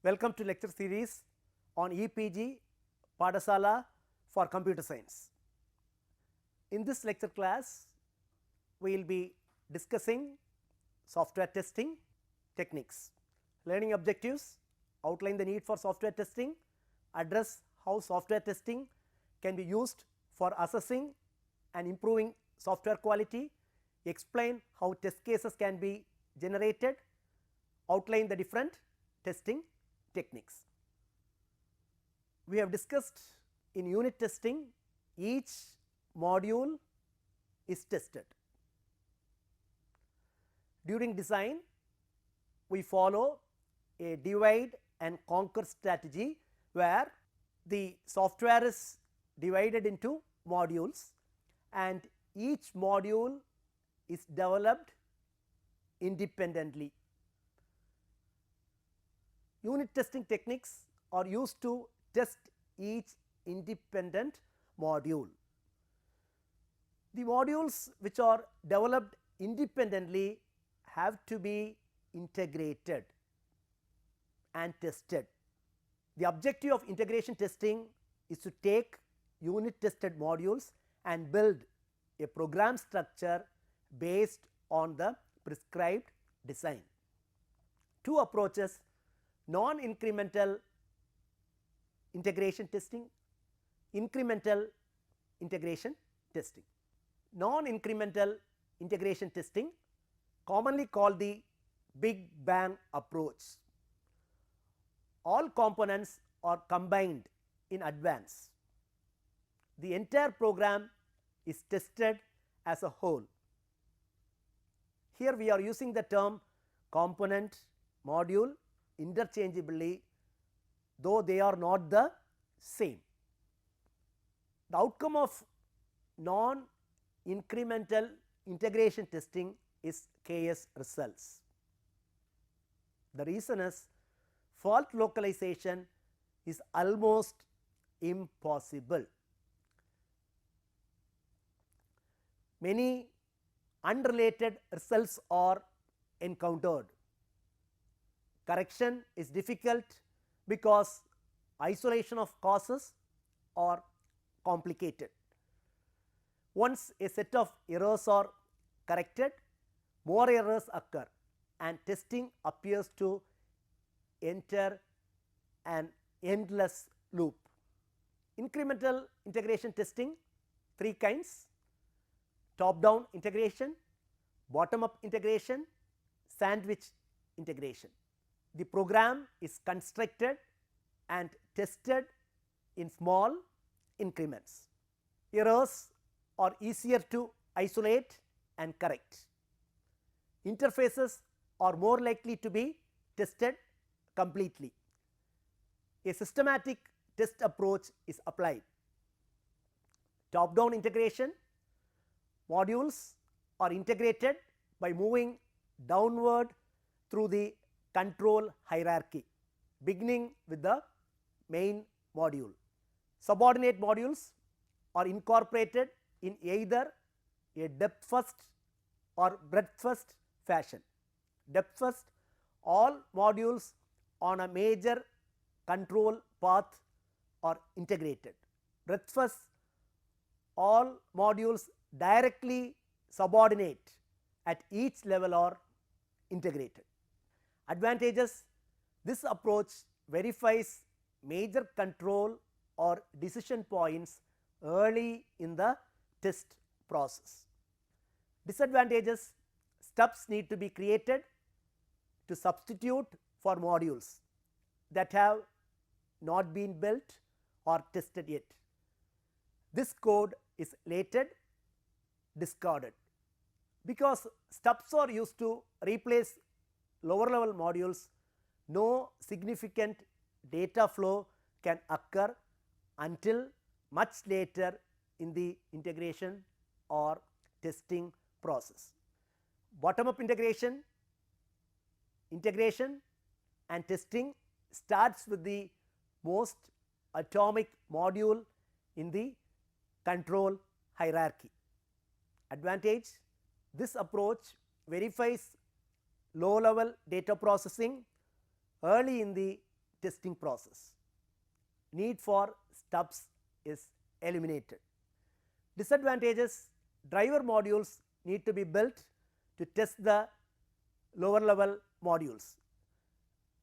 Welcome to lecture series on EPG Padasala for Computer Science. In this lecture class, we will be discussing software testing techniques, learning objectives, outline the need for software testing, address how software testing can be used for assessing and improving software quality, explain how test cases can be generated, outline the different testing techniques. We have discussed in unit testing, each module is tested. During design, we follow a divide and conquer strategy where the software is divided into modules and each module is developed independently. Unit testing techniques are used to test each independent module. The modules which are developed independently have to be integrated and tested. The objective of integration testing is to take unit tested modules and build a program structure based on the prescribed design. Two approaches: non-incremental integration testing, incremental integration testing. Non-incremental integration testing, commonly called the Big Bang approach. All components are combined in advance. The entire program is tested as a whole. Here we are using the term component, module interchangeably, though they are not the same. The outcome of non-incremental integration testing is KS results. The reason is fault localization is almost impossible. Many unrelated results are encountered. Correction is difficult because isolation of causes are complicated. Once a set of errors are corrected, more errors occur and testing appears to enter an endless loop. Incremental integration testing, three kinds: top down integration, bottom up integration, sandwich integration. The program is constructed and tested in small increments. Errors are easier to isolate and correct. Interfaces are more likely to be tested completely. A systematic test approach is applied. Top down integration, modules are integrated by moving downward through the control hierarchy, beginning with the main module. Subordinate modules are incorporated in either a depth first or breadth first fashion. Depth first, all modules on a major control path are integrated. Breadth first, all modules directly subordinate at each level are integrated. Advantages: this approach verifies major control or decision points early in the test process. Disadvantages: stubs need to be created to substitute for modules that have not been built or tested yet. This code is later discarded. Because stubs are used to replace lower level modules, no significant data flow can occur until much later in the integration or testing process. Bottom up integration and testing starts with the most atomic module in the control hierarchy. Advantage: this approach verifies low level data processing early in the testing process. Need for stubs is eliminated. Disadvantages: driver modules need to be built to test the lower level modules.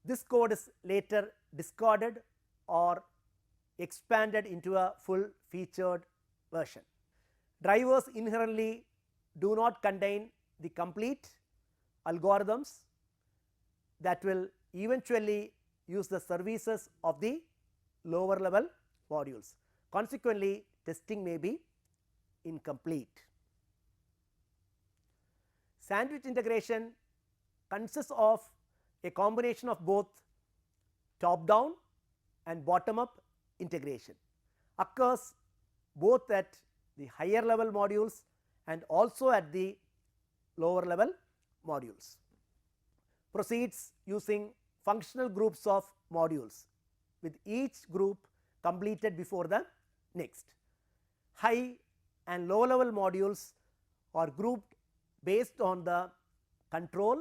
This code is later discarded or expanded into a full featured version. Drivers inherently do not contain the complete algorithms that will eventually use the services of the lower level modules. Consequently, testing may be incomplete. Sandwich integration consists of a combination of both top down and bottom up integration. Occurs both at the higher level modules and also at the lower level modules. Proceeds using functional groups of modules, with each group completed before the next. High and low level modules are grouped based on the control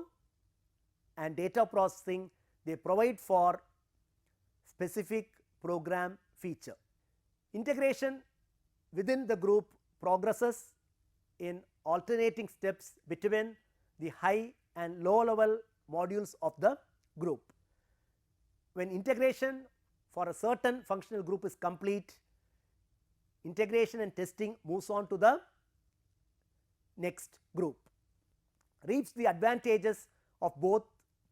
and data processing they provide for specific program feature. Integration within the group progresses in alternating steps between the high and low level modules of the group. When integration for a certain functional group is complete, integration and testing moves on to the next group. Reaps the advantages of both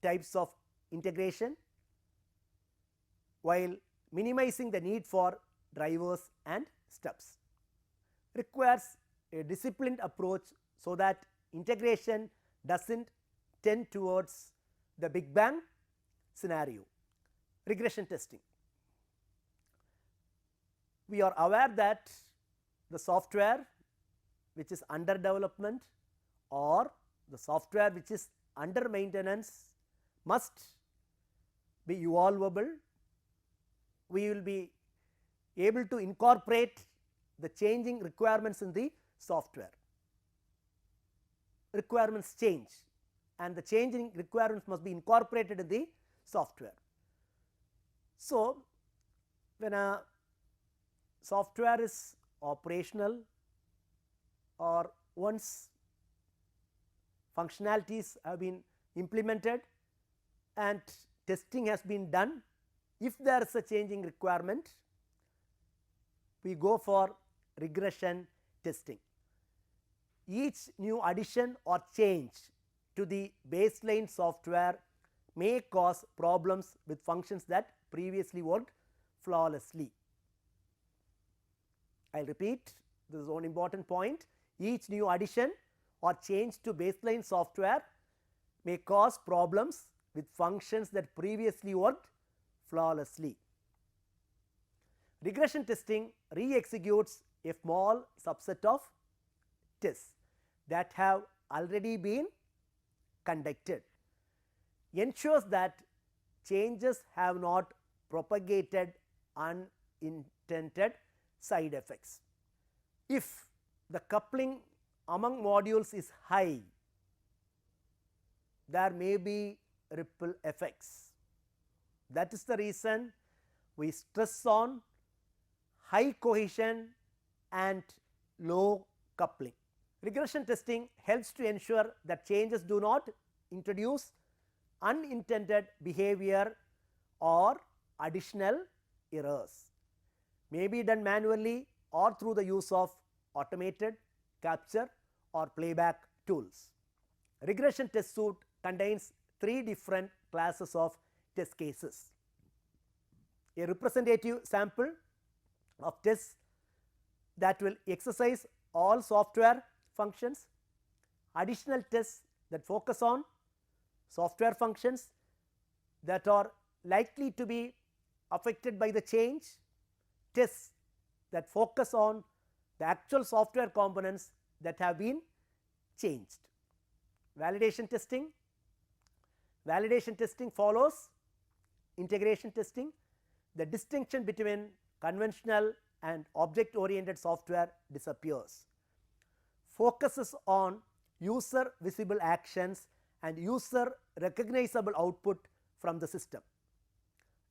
types of integration while minimizing the need for drivers and stubs. Requires a disciplined approach so that integration does not tend towards the Big Bang scenario. Regression testing. We are aware that the software which is under development or the software which is under maintenance must be evolvable. We will be able to incorporate the changing requirements in the software. Requirements change and the changing requirements must be incorporated in the software. So, when a software is operational or once functionalities have been implemented and testing has been done, if there is a changing requirement, we go for regression testing. Each new addition or change to the baseline software may cause problems with functions that previously worked flawlessly. I will repeat, this is one important point. Each new addition or change to baseline software may cause problems with functions that previously worked flawlessly. Regression testing re-executes a small subset of tests that have already been conducted, ensures that changes have not propagated unintended side effects. If the coupling among modules is high, there may be ripple effects. That is the reason we stress on high cohesion and low coupling. Regression testing helps to ensure that changes do not introduce unintended behavior or additional errors. May be done manually or through the use of automated capture or playback tools. Regression test suite contains 3 different classes of test cases: a representative sample of tests that will exercise all software functions, additional tests that focus on software functions that are likely to be affected by the change, tests that focus on the actual software components that have been changed. Validation testing. Validation testing follows integration testing. The distinction between conventional and object oriented software disappears. Focuses on user visible actions and user recognizable output from the system.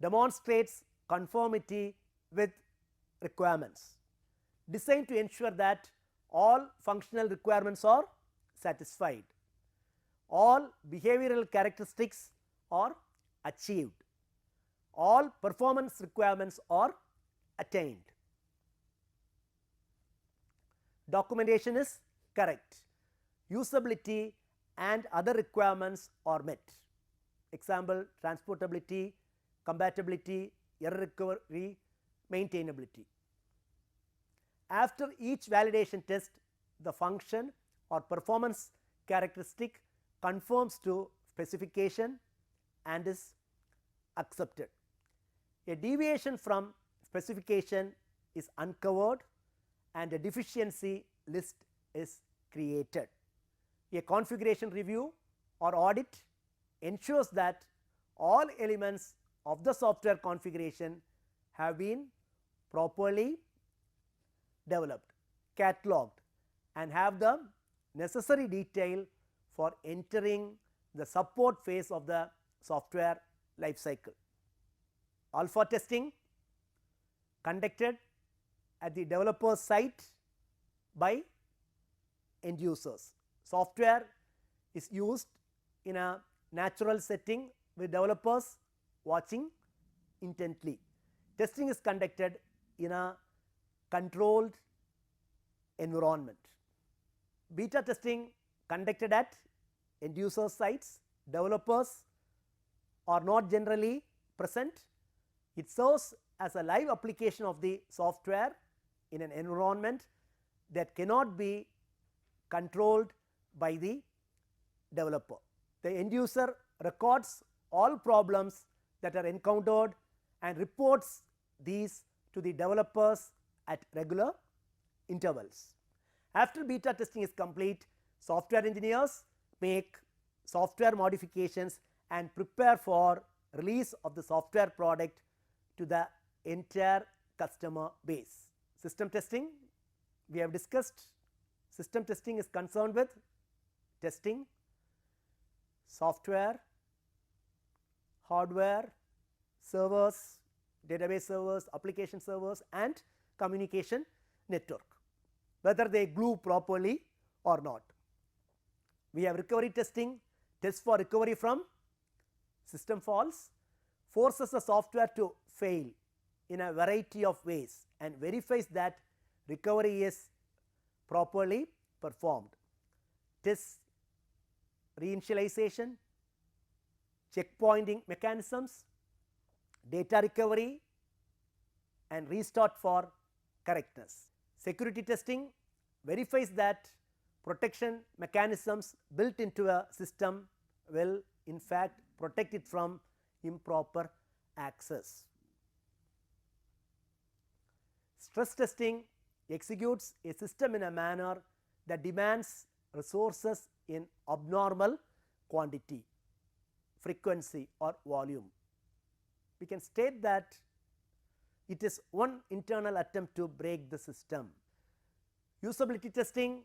demonstrates conformity with requirements, designed to ensure that all functional requirements are satisfied, all behavioral characteristics are achieved, all performance requirements are attained. Documentation is correct, usability and other requirements are met. Example, transportability, compatibility, error recovery, maintainability. After each validation test, the function or performance characteristic conforms to specification and is accepted. A deviation from specification is uncovered and a deficiency list is created. A configuration review or audit ensures that all elements of the software configuration have been properly developed, cataloged, and have the necessary detail for entering the support phase of the software life cycle. Alpha testing conducted at the developer site by end users. Software is used in a natural setting with developers watching intently. Testing is conducted in a controlled environment. Beta testing conducted at end user sites, developers are not generally present. It serves as a live application of the software in an environment that cannot be controlled by the developer. The end user records all problems that are encountered and reports these to the developers at regular intervals. After beta testing is complete, software engineers make software modifications and prepare for release of the software product to the entire customer base. System testing, we have discussed. System testing is concerned with testing software, hardware, servers, database servers, application servers, and communication network, whether they glue properly or not. We have recovery testing, tests for recovery from system faults, forces the software to fail in a variety of ways and verifies that recovery is properly performed. Tests reinitialization, checkpointing mechanisms, data recovery, and restart for correctness. Security testing verifies that protection mechanisms built into a system will in fact protect it from improper access. Stress testing executes a system in a manner that demands resources in abnormal quantity, frequency, or volume. We can state that it is one internal attempt to break the system. Usability testing.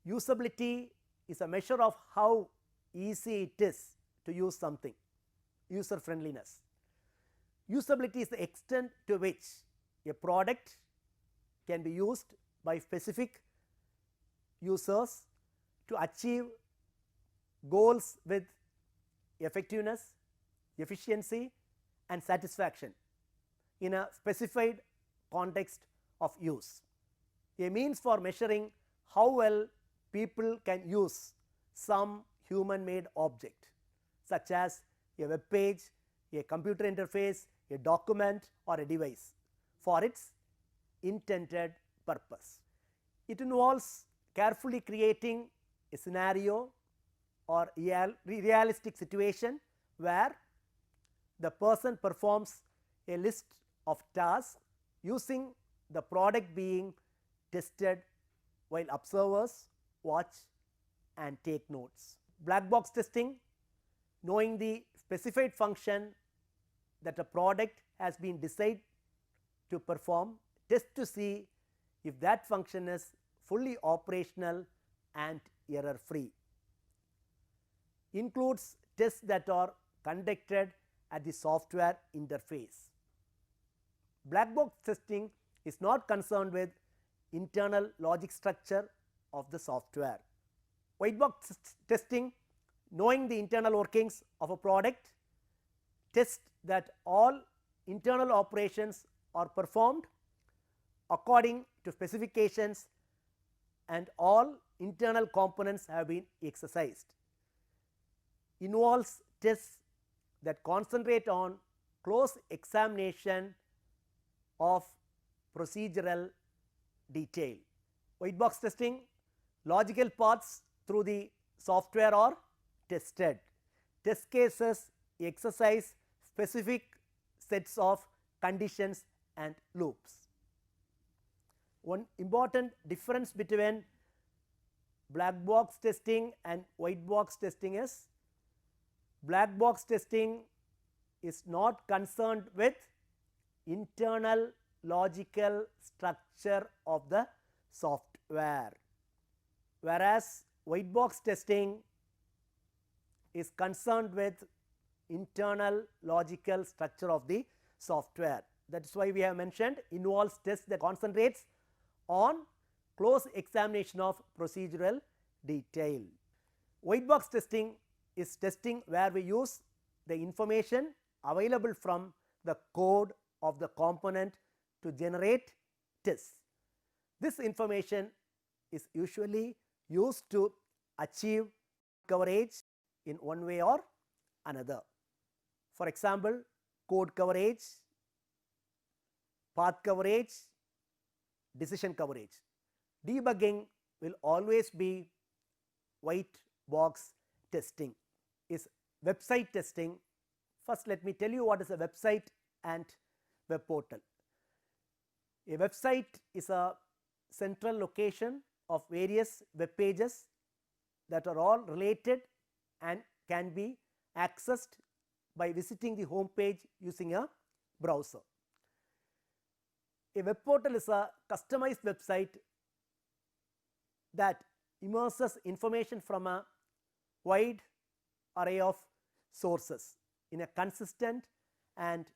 Usability is a measure of how easy it is to use something, user friendliness. Usability is the extent to which a product can be used by specific users to achieve goals with effectiveness, efficiency, and satisfaction in a specified context of use. A means for measuring how well people can use some human made object, such as a web page, a computer interface, a document, or a device for its intended purpose. It involves carefully creating a scenario or realistic situation where the person performs a list of tasks using the product being tested while observers watch and take notes. Black box testing, knowing the specified function that a product has been designed to perform, test to see if that function is fully operational and error free. Includes tests that are conducted at the software interface. Black box testing is not concerned with internal logic structure of the software. White box testing, knowing the internal workings of a product, tests that all internal operations are performed according to specifications and all internal components have been exercised. Involves tests that concentrate on close examination of procedural detail. White box testing, logical paths through the software are tested. Test cases exercise specific sets of conditions and loops. One important difference between black box testing and white box testing is black box testing is not concerned with internal logical structure of the software, whereas white box testing is concerned with internal logical structure of the software. That is why we have mentioned involves tests that concentrates on close examination of procedural detail. White box testing is testing where we use the information available from the code of the component to generate tests. This information is usually used to achieve coverage in one way or another. For example, code coverage, path coverage, decision coverage. Debugging will always be white box testing. Is website testing. First, let me tell you what is a website and web portal. A website is a central location of various web pages that are all related and can be accessed by visiting the home page using a browser. A web portal is a customized website that immerses information from a wide array of sources in a consistent and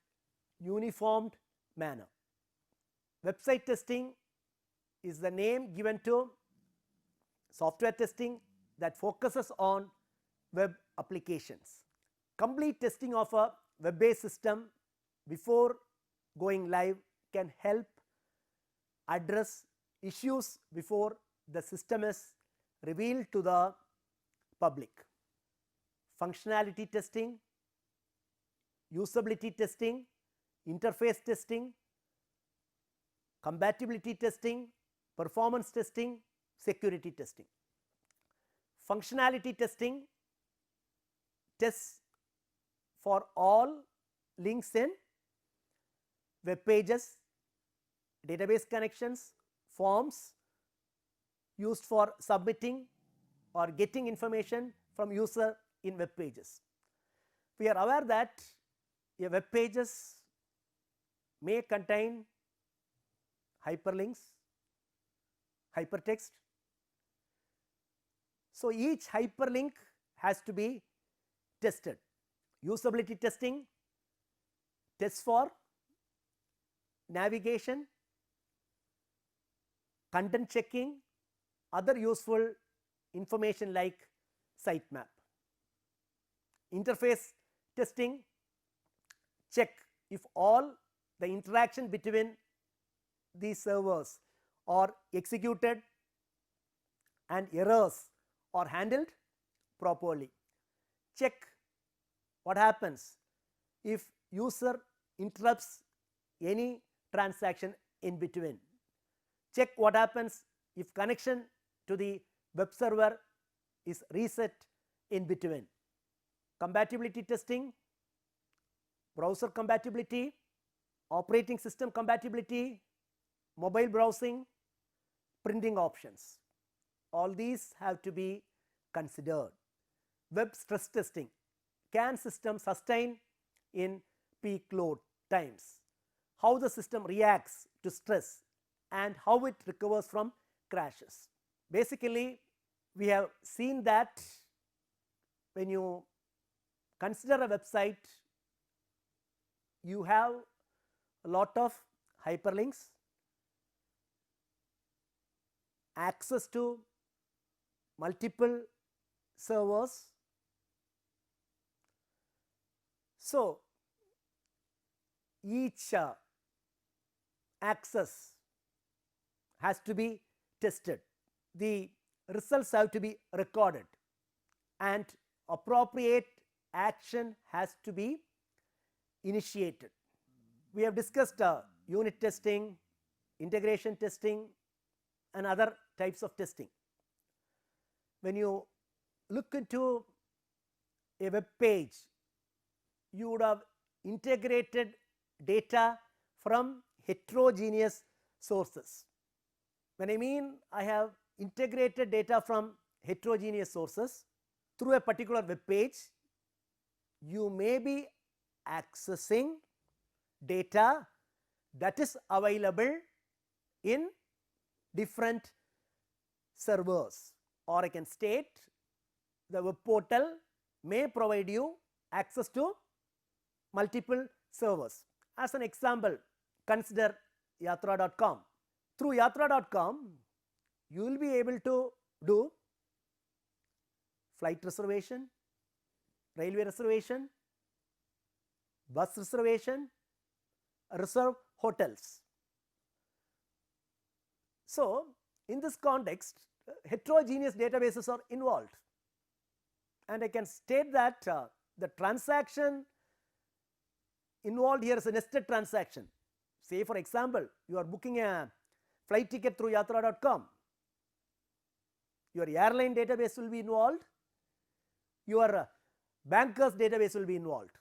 uniformed manner. Website testing is the name given to software testing that focuses on web applications. Complete testing of a web-based system before going live can help address issues before the system is revealed to the public. Functionality testing, usability testing, interface testing, compatibility testing, performance testing, security testing. Functionality testing tests for all links in web pages, database connections, forms used for submitting or getting information from user in web pages. We are aware that a web pages may contain hyperlinks, hypertext. So each hyperlink has to be tested. Usability testing tests for navigation, content checking, other useful information like sitemap. Interface testing check if all the interaction between these servers are executed and errors are handled properly. Check what happens if user interrupts any transaction in between. Check what happens if connection to the web server is reset in between. Compatibility testing, browser compatibility, operating system compatibility, mobile browsing, printing options. All these have to be considered. Web stress testing. Can system sustain in peak load times? How the system reacts to stress and how it recovers from crashes. Basically, we have seen that when you consider a website you have a lot of hyperlinks, access to multiple servers. So, each access has to be tested. The results have to be recorded and appropriate action has to be initiated. We have discussed unit testing, integration testing and other types of testing. When you look into a web page, you would have integrated data from heterogeneous sources. When I mean I have integrated data from heterogeneous sources through a particular web page, you may be accessing data that is available in different servers, or I can state the web portal may provide you access to multiple servers. As an example, consider yatra.com. Through yatra.com, you will be able to do flight reservation, railway reservation, bus reservation, reserve hotels. So, in this context, heterogeneous databases are involved, and I can state that the transaction involved here is a nested transaction. Say for example, you are booking a flight ticket through yatra.com, your airline database will be involved, your bankers database will be involved.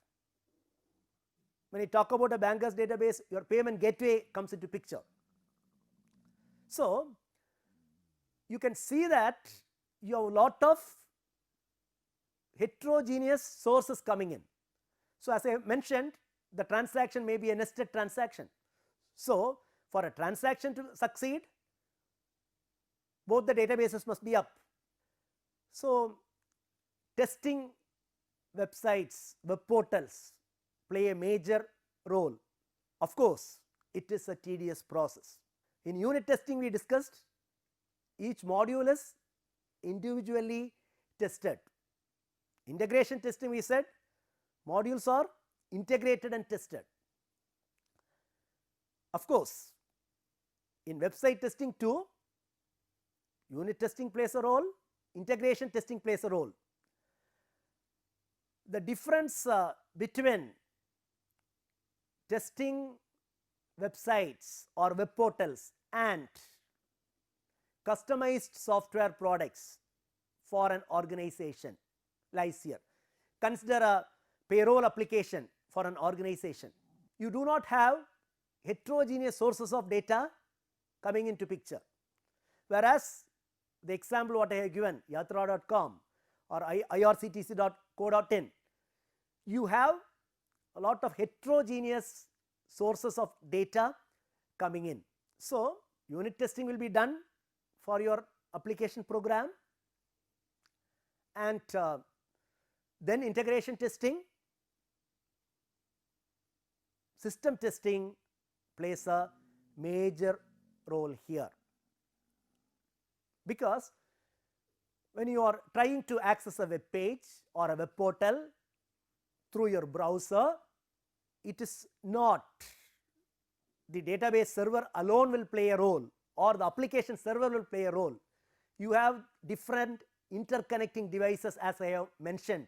When you talk about a bankers database, your payment gateway comes into picture. So, you can see that you have a lot of heterogeneous sources coming in. So, as I mentioned, the transaction may be a nested transaction. So, for a transaction to succeed, both the databases must be up. So, testing websites, web portals play a major role. Of course, it is a tedious process. In unit testing we discussed each module is individually tested. Integration testing we said modules are integrated and tested. Of course, in website testing too, unit testing plays a role, integration testing plays a role. The difference between testing websites or web portals and customized software products for an organization lies here. Consider a payroll application for an organization. You do not have heterogeneous sources of data coming into picture, whereas the example what I have given, yatra.com or irctc.co.in, you have a lot of heterogeneous sources of data coming in. So, unit testing will be done for your application program, and then integration testing, system testing plays a major role here, because when you are trying to access a web page or a web portal through your browser, it is not the database server alone will play a role or the application server will play a role. You have different interconnecting devices, as I have mentioned,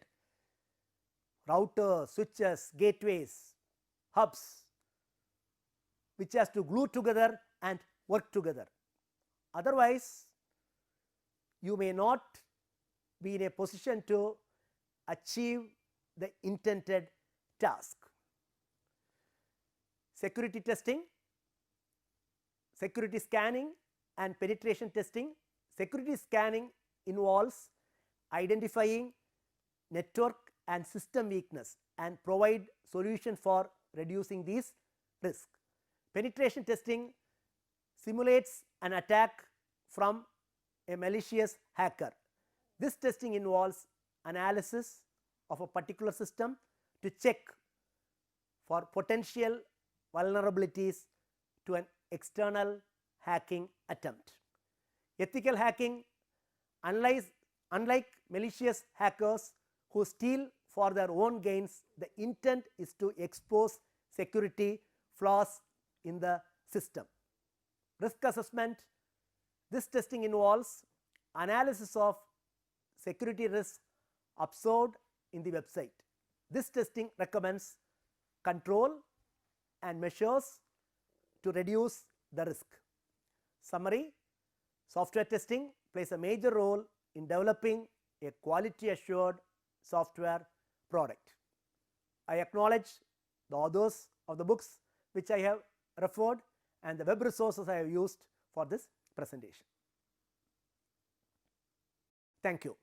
routers, switches, gateways, hubs, which has to glue together and work together. Otherwise, you may not be in a position to achieve the intended task. Security testing, security scanning and penetration testing. Security scanning involves identifying network and system weakness and provide solution for reducing these risks. Penetration testing simulates an attack from a malicious hacker. This testing involves analysis of a particular system to check for potential vulnerabilities to an external hacking attempt. Ethical hacking, unlike malicious hackers who steal for their own gains, the intent is to expose security flaws in the system. Risk assessment. This testing involves analysis of security risks observed in the website. This testing recommends control and measures to reduce the risk. Summary: software testing plays a major role in developing a quality assured software product. I acknowledge the authors of the books which I have referred and the web resources I have used for this presentation. Thank you.